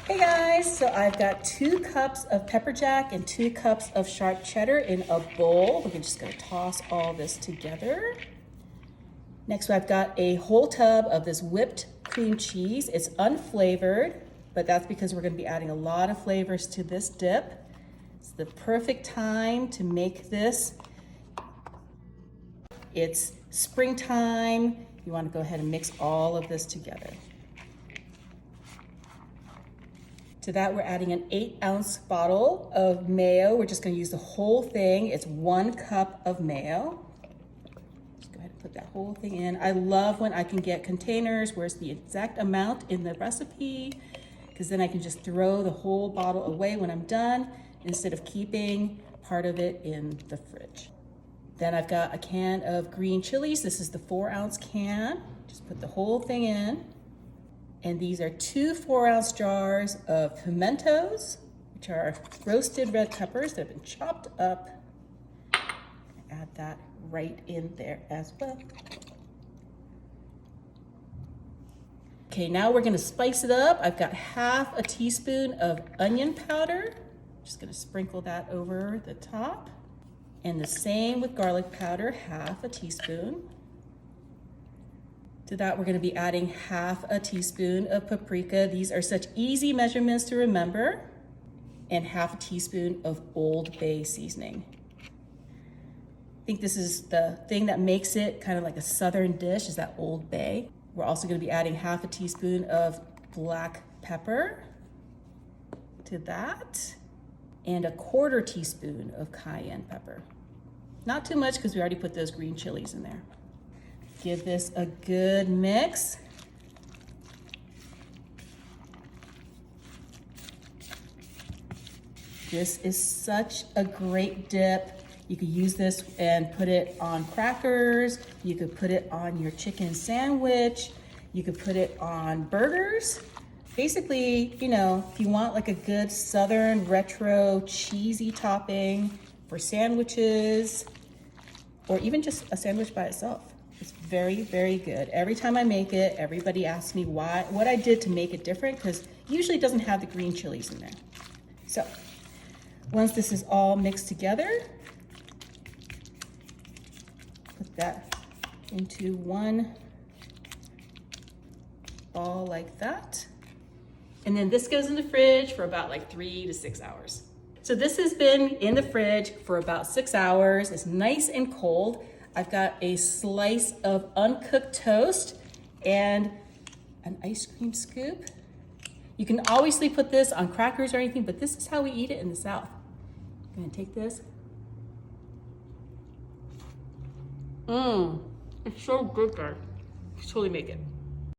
Hey guys, so I've got 2 cups of pepper jack and 2 cups of sharp cheddar in a bowl. We're just gonna toss all this together. Next, I've got a whole tub of this whipped cream cheese. It's unflavored, but that's because we're gonna be adding a lot of flavors to this dip. It's the perfect time to make this. It's springtime. You wanna go ahead and mix all of this together. To that, we're adding an 8-ounce bottle of mayo. We're just gonna use the whole thing. It's 1 cup of mayo. Just go ahead and put that whole thing in. I love when I can get containers where it's the exact amount in the recipe, because then I can just throw the whole bottle away when I'm done instead of keeping part of it in the fridge. Then I've got a can of green chilies. This is the 4-ounce can. Just put the whole thing in. And these are 2 4-ounce jars of pimentos, which are roasted red peppers that have been chopped up. Add that right in there as well. Okay, now we're gonna spice it up. I've got half a teaspoon of onion powder. Just gonna sprinkle that over the top. And the same with garlic powder, half a teaspoon. To that, we're gonna be adding half a teaspoon of paprika. These are such easy measurements to remember. And half a teaspoon of Old Bay seasoning. I think this is the thing that makes it kind of like a southern dish, is that Old Bay. We're also gonna be adding half a teaspoon of black pepper to that, and a 1/4 teaspoon of cayenne pepper. Not too much, because we already put those green chilies in there. Give this a good mix. This is such a great dip. You could use this and put it on crackers. You could put it on your chicken sandwich. You could put it on burgers. Basically, you know, if you want like a good southern retro cheesy topping for sandwiches, or even just a sandwich by itself. It's very, very good. Every time I make it, everybody asks me what I did to make it different, because usually it doesn't have the green chilies in there. So once this is all mixed together, put that into one ball like that. And then this goes in the fridge for about like 3 to 6 hours. So this has been in the fridge for about 6 hours. It's nice and cold. I've got a slice of uncooked toast and an ice cream scoop. You can obviously put this on crackers or anything, but this is how we eat it in the South. I'm gonna take this. It's so good, guys. You totally make it.